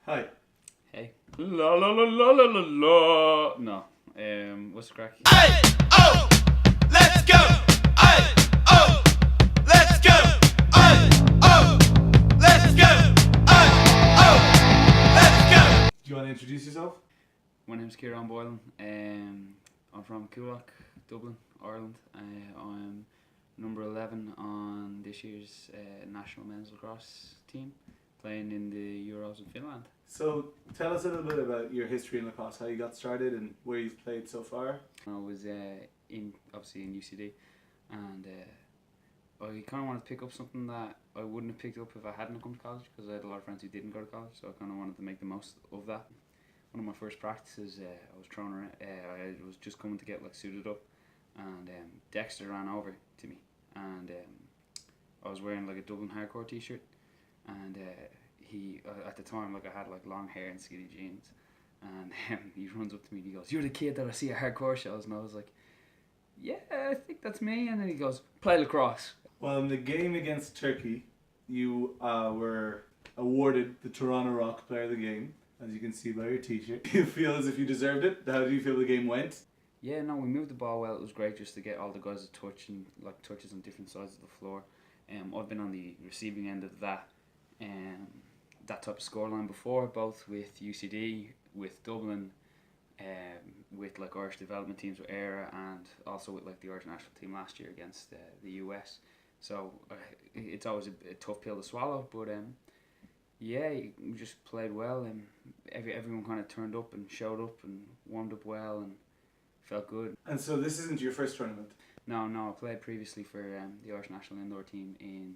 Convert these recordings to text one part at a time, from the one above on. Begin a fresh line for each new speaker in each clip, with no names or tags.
Hi.
Hey. La la la la la la la. No. What's the crack?
Aye, oh, let's go. Aye, oh, let's go. Aye, oh, let's go. Aye, oh, let's go.
Do you want to introduce yourself?
My name's Ciarán Boylan. I'm from Coolock, Dublin, Ireland. I'm number 11 on this year's national men's lacrosse team, playing in the Euros in Finland.
So tell us a little bit about your history in lacrosse, how you got started and where you've played so far.
I was obviously in UCD, and I kind of wanted to pick up something that I wouldn't have picked up if I hadn't come to college, because I had a lot of friends who didn't go to college, so I kind of wanted to make the most of that. One of my first practices, I was thrown around. I was just coming to get suited up, and Dexter ran over to me, and I was wearing a Dublin Hardcore t-shirt, and he at the time I had long hair and skinny jeans, and he runs up to me and he goes, "You're the kid that I see at hardcore shows," and I was like, "Yeah, I think that's me." And then he goes, "Play lacrosse."
Well, in the game against Turkey, you were awarded the Toronto Rock Player of the Game, as you can see by your t-shirt. Do you feel as if you deserved it? How do you feel the game went?
Yeah, no, we moved the ball well. It was great just to get all the guys to touch and touches on different sides of the floor. I've been on the receiving end of that type of scoreline before, both with UCD, with Dublin, with Irish development teams with ERA, and also with the Irish national team last year against the US. So it's always a tough pill to swallow, but yeah, we just played well, and everyone kind of turned up and showed up and warmed up well and felt good.
And so this isn't your first tournament?
No, I played previously for the Irish national indoor team in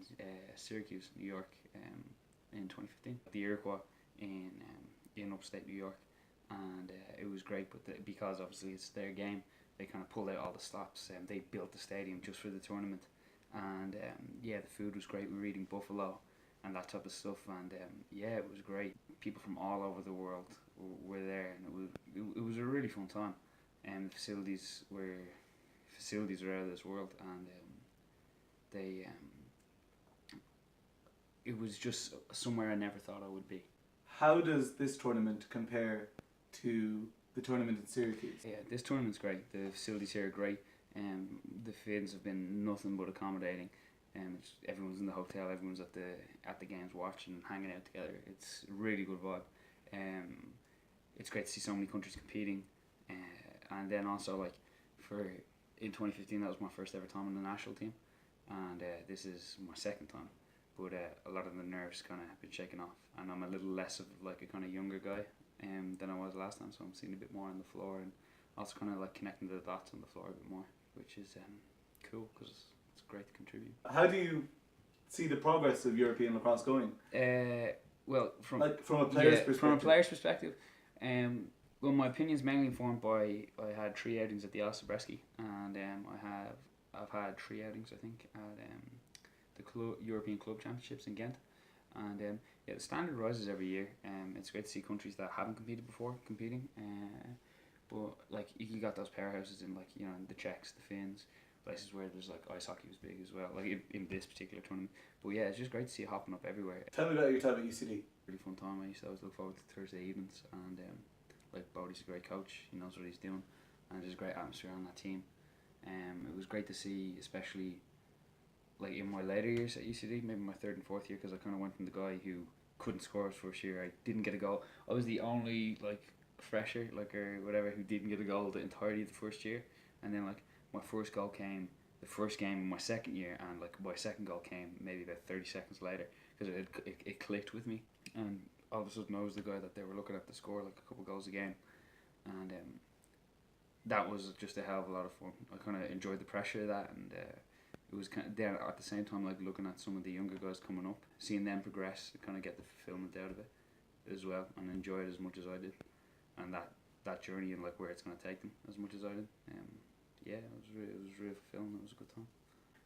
Syracuse, New York, in 2015. The Iroquois in upstate New York, and it was great. But because obviously it's their game, they kind of pulled out all the stops, and they built the stadium just for the tournament. And yeah, the food was great. We were eating buffalo and that type of stuff, and yeah, it was great. People from all over the world were there, and it was a really fun time. And the facilities were out of this world, and they it was just somewhere I never thought I would be.
How does this tournament compare to the tournament in Syracuse?
Yeah, this tournament's great. The facilities here are great. The Finns have been nothing but accommodating. Everyone's in the hotel. Everyone's at the games watching and hanging out together. It's a really good vibe. It's great to see so many countries competing. And then also in 2015, that was my first ever time on the national team, and this is my second time. But a lot of the nerves kind of have been shaken off, and I'm a little less of a kind of younger guy than I was last time, so I'm seeing a bit more on the floor, and also kind of connecting the dots on the floor a bit more, which is cool because it's great to contribute.
How do you see the progress of European lacrosse going?
Well, from
a player's perspective.
From a player's perspective, well, my opinion's mainly informed by I had 3 outings at the Ause Abdelhaq-Braike, and I've had 3 outings I think at the European Club Championships in Ghent, and yeah, the standard rises every year. It's great to see countries that haven't competed before competing, but you got those powerhouses in the Czechs, the Finns, places where there's ice hockey was big as well, in this particular tournament. But yeah, it's just great to see it hopping up everywhere.
Tell me about your time at UCD.
Really fun time. I used to always look forward to Thursday evenings, and Bodie's a great coach. He knows what he's doing, and there's a great atmosphere on that team. It was great to see, especially in my later years at UCD, maybe my 3rd and 4th year, because I kind of went from the guy who couldn't score his first year. I didn't get a goal. I was the only fresher or whatever who didn't get a goal the entirety of the first year, and then my first goal came the first game in my second year, and my second goal came maybe about 30 seconds later, because it clicked with me, and all of a sudden I was the guy that they were looking at to score a couple goals a game, and that was just a hell of a lot of fun. I kind of enjoyed the pressure of that, and it was kind of then at the same time looking at some of the younger guys coming up, seeing them progress, kind of get the fulfillment out of it as well, and enjoy it as much as I did, and that journey and where it's going to take them as much as I did. Yeah, it was real fulfilling. It was a good time.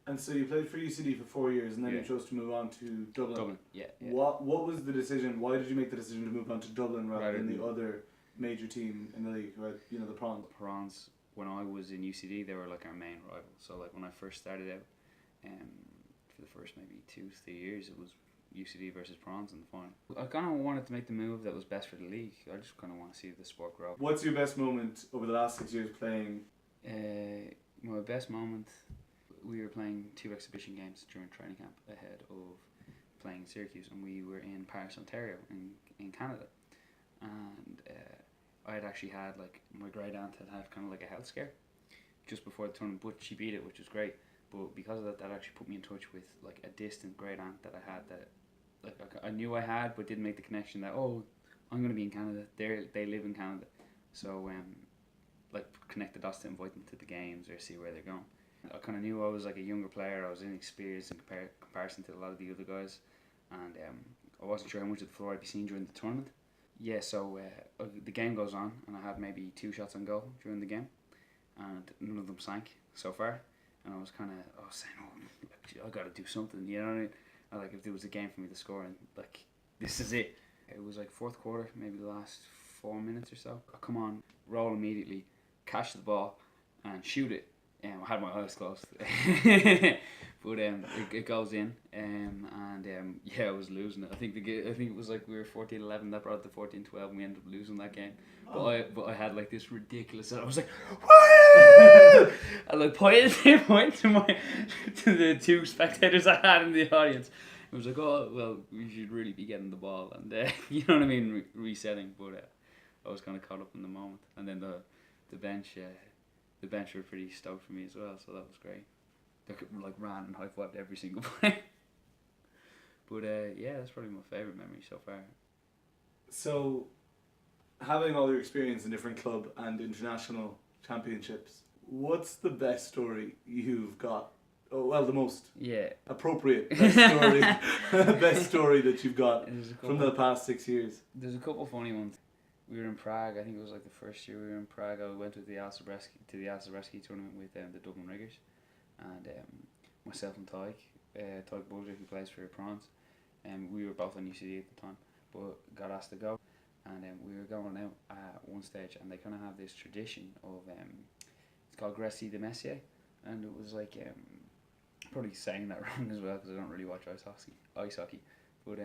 And so you played for UCD for 4 years, and then you chose to move on to Dublin.
Dublin, yeah.
What was the decision? Why did you make the decision to move on to Dublin rather than the other major team in the league, right? The Prawns.
Prawns. When I was in UCD, they were our main rival. So when I first started out, for the first maybe 2-3 years, it was UCD versus Prawns in the final. I kind of wanted to make the move that was best for the league. I just kind of want to see the sport grow.
What's your best moment over the last 6 years playing?
My best moment, we were playing 2 exhibition games during training camp ahead of playing in Syracuse, and we were in Paris, Ontario, in Canada. And I had actually had, like, my great aunt had kind of like a health scare just before the tournament, but she beat it, which was great. But because of that, that actually put me in touch with like a distant great aunt that I had that like I knew I had, but didn't make the connection that, oh, I'm going to be in Canada. They live in Canada, so like connect the dots to invite them to the games or see where they're going. I kind of knew I was like a younger player. I was inexperienced in comparison to a lot of the other guys, and I wasn't sure how much of the floor I'd be seen during the tournament. Yeah, so the game goes on, and I had maybe 2 shots on goal during the game, and none of them sank so far. And I was saying, oh, I got to do something, you know what I mean? And, like, if there was a game for me to score, and like, this is it. It was like fourth quarter, maybe the last 4 minutes or so. I come on, roll immediately, catch the ball, and shoot it. I had my eyes closed, but it goes in, and yeah, I was losing it. I think it was like we were 14-11. That brought it to 14-12, and we ended up losing that game. Oh. But I had like this ridiculous. I was like, woo! I like point to the 2 spectators I had in the audience. It was like, oh well, we should really be getting the ball, and you know what I mean, resetting. But I was kind of caught up in the moment, and then the bench. The bench were pretty stoked for me as well, so that was great. They like ran and high-fived every single play. But yeah, that's probably my favourite memory so far.
So, having all your experience in different club and international championships, what's the best story you've got? Oh, well, the most appropriate best story that you've got from the past 6 years.
There's a couple funny ones. We were in Prague. I think it was like the first year we were in Prague. I went to the Ause Abdelhaq-Braike tournament with the Dublin Riggers, and myself and Tyke Bulger, who plays for Prawns, and we were both on UCD at the time, but got asked to go, and we were going out at one stage, and they kind of have this tradition of it's called Grécy de Messier, and it was like probably saying that wrong as well because I don't really watch ice hockey, but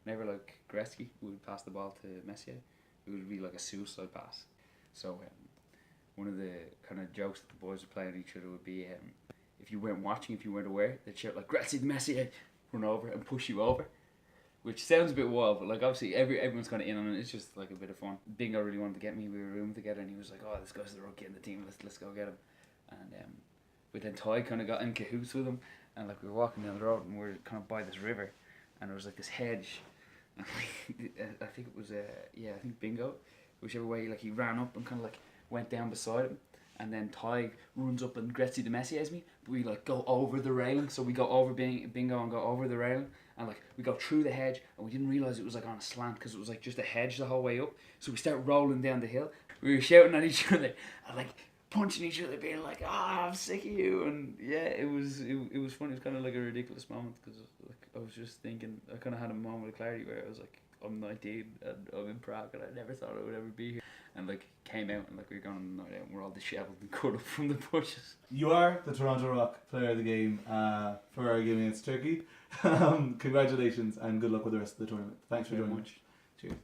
whenever like Gretzky would pass the ball to Messier, it would be like a suicide pass. So one of the kind of jokes that the boys were playing at each other would be if you weren't watching, if you weren't aware, they'd shout like Grécy de Messier, run over and push you over, which sounds a bit wild, but like obviously everyone's kind of in on it. It's just like a bit of fun. Bingo really wanted to get me. We were rooming together, and he was like, "Oh, this guy's the rookie in the team. Let's go get him." And but then Ty kind of got in cahoots with him, and like we were walking down the road, and we were kind of by this river, and there was like this hedge. I think it was I think Bingo, whichever way, like he ran up and kind of like went down beside him, and then Ty runs up and Grécy de Messiers me, but we like go over the railing, so we go over Bingo and go over the railing, and like we go through the hedge, and we didn't realise it was like on a slant because it was like just a hedge the whole way up, so we start rolling down the hill. We were shouting at each other and like punching each other, being like, I'm sick of you, and yeah, it was funny. It was kind of like a ridiculous moment because like I was just thinking, I kind of had a moment of clarity where I was like, I'm 19 and I'm in Prague and I never thought I would ever be here, and like came out and like we were going on the night out and we're all dishevelled and cut up from the bushes.
You are the Toronto Rock player of the game for our game against Turkey. Congratulations and good luck with the rest of the tournament. Thanks for joining us. Cheers.